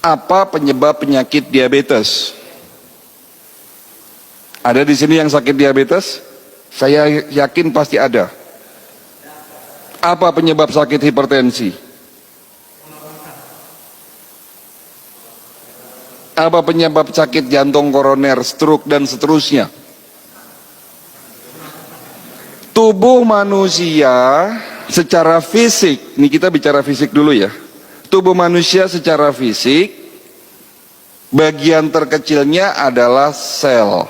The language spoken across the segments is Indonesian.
Apa penyebab penyakit diabetes? Ada di sini yang sakit diabetes? Saya yakin pasti ada. Apa penyebab sakit hipertensi? Apa penyebab sakit jantung koroner, stroke, dan seterusnya? Tubuh manusia secara fisik, ini kita bicara fisik dulu ya. Tubuh manusia secara fisik, bagian terkecilnya adalah sel.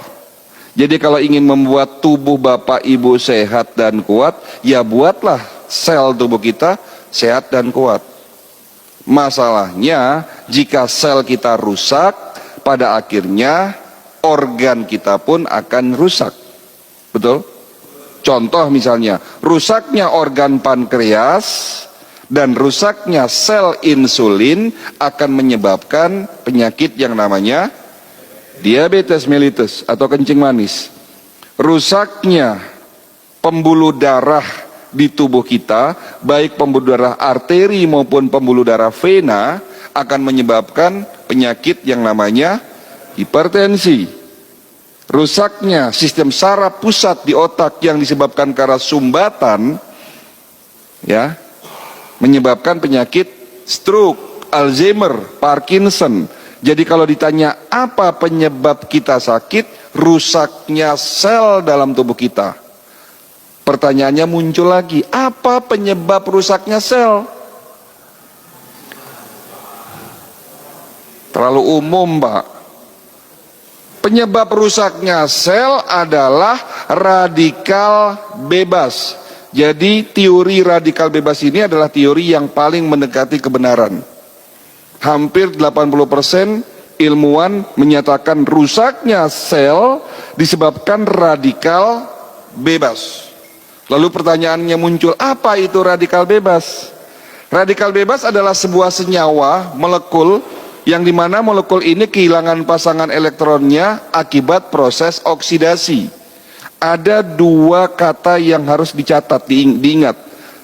Jadi kalau ingin membuat tubuh bapak ibu sehat dan kuat, ya buatlah sel tubuh kita sehat dan kuat. Masalahnya, jika sel kita rusak, pada akhirnya organ kita pun akan rusak. Betul? Contoh misalnya, rusaknya organ pankreas dan rusaknya sel insulin akan menyebabkan penyakit yang namanya diabetes mellitus atau kencing manis. Rusaknya pembuluh darah di tubuh kita, baik pembuluh darah arteri maupun pembuluh darah vena, akan menyebabkan penyakit yang namanya hipertensi. Rusaknya sistem saraf pusat di otak yang disebabkan karena sumbatan, ya, menyebabkan penyakit stroke, Alzheimer, Parkinson. Jadi kalau ditanya apa penyebab kita sakit, rusaknya sel dalam tubuh kita. Pertanyaannya muncul lagi, apa penyebab rusaknya sel? Terlalu umum, Pak. Penyebab rusaknya sel adalah radikal bebas. Jadi teori radikal bebas ini adalah teori yang paling mendekati kebenaran. Hampir 80% ilmuwan menyatakan rusaknya sel disebabkan radikal bebas. Lalu pertanyaannya muncul, apa itu radikal bebas? Radikal bebas adalah sebuah senyawa, molekul, yang dimana molekul ini kehilangan pasangan elektronnya akibat proses oksidasi. Ada dua kata yang harus dicatat, diingat.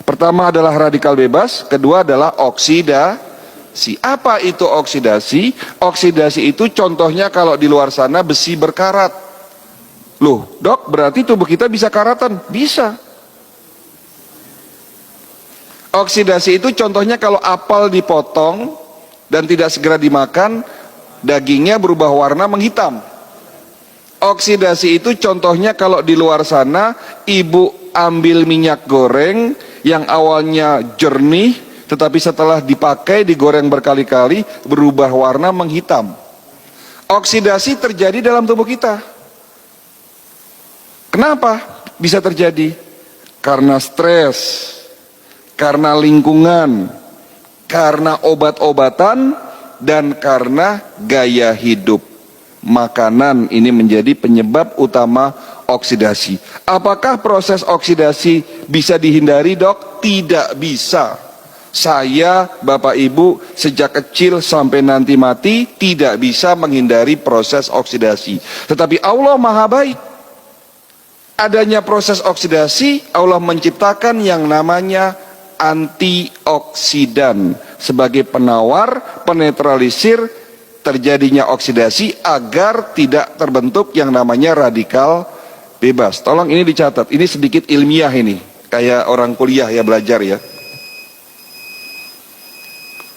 Pertama adalah radikal bebas, kedua adalah oksidasi. Apa itu oksidasi? Oksidasi itu contohnya kalau di luar sana besi berkarat. Loh, dok, berarti tubuh kita bisa karatan? Bisa. Oksidasi itu contohnya kalau apel dipotong dan tidak segera dimakan, dagingnya berubah warna menghitam. Oksidasi itu contohnya kalau di luar sana ibu ambil minyak goreng yang awalnya jernih, tetapi setelah dipakai digoreng berkali-kali berubah warna menghitam. Oksidasi terjadi dalam tubuh kita. Kenapa bisa terjadi? Karena stres, karena lingkungan, karena obat-obatan, dan karena gaya hidup. Makanan ini menjadi penyebab utama oksidasi. Apakah proses oksidasi bisa dihindari, dok? Tidak bisa. Saya, Bapak Ibu, sejak kecil sampai nanti mati tidak bisa menghindari proses oksidasi. Tetapi Allah Maha Baik. Adanya proses oksidasi, Allah menciptakan yang namanya antioksidan sebagai penawar, penetralisir terjadinya oksidasi agar tidak terbentuk yang namanya radikal bebas. Tolong ini dicatat, ini sedikit ilmiah ini, kayak orang kuliah ya, belajar ya.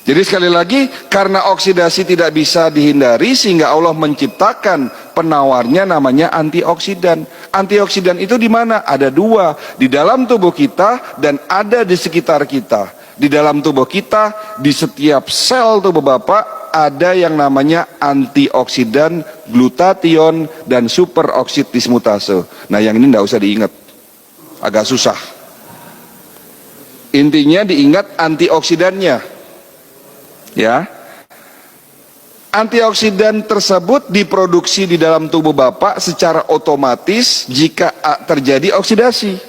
Jadi sekali lagi, karena oksidasi tidak bisa dihindari sehingga Allah menciptakan penawarnya namanya antioksidan. Antioksidan itu di mana? Ada dua, di dalam tubuh kita dan ada di sekitar kita. Di dalam tubuh kita, di setiap sel tubuh Bapak ada yang namanya antioksidan, glutathione, dan superoksid dismutase. Nah yang ini tidak usah diingat, agak susah. Intinya diingat antioksidannya. Ya, antioksidan tersebut diproduksi di dalam tubuh Bapak secara otomatis jika terjadi oksidasi.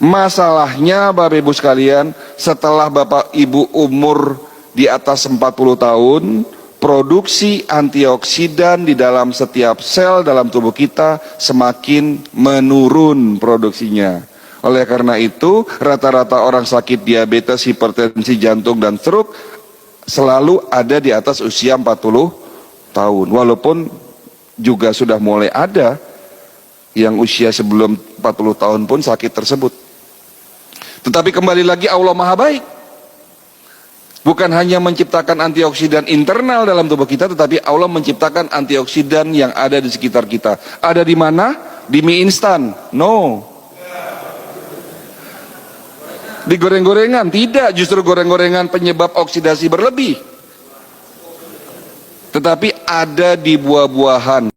Masalahnya Bapak Ibu sekalian, setelah Bapak Ibu umur di atas 40 tahun, produksi antioksidan di dalam setiap sel dalam tubuh kita semakin menurun produksinya. Oleh karena itu, rata-rata orang sakit diabetes, hipertensi, jantung, dan stroke selalu ada di atas usia 40 tahun. Walaupun juga sudah mulai ada yang usia sebelum 40 tahun pun sakit tersebut. Tetapi kembali lagi, Allah Maha Baik. Bukan hanya menciptakan antioksidan internal dalam tubuh kita, tetapi Allah menciptakan antioksidan yang ada di sekitar kita. Ada di mana? Di mie instan? No. Di goreng-gorengan? Tidak, justru goreng-gorengan penyebab oksidasi berlebih. Tetapi ada di buah-buahan.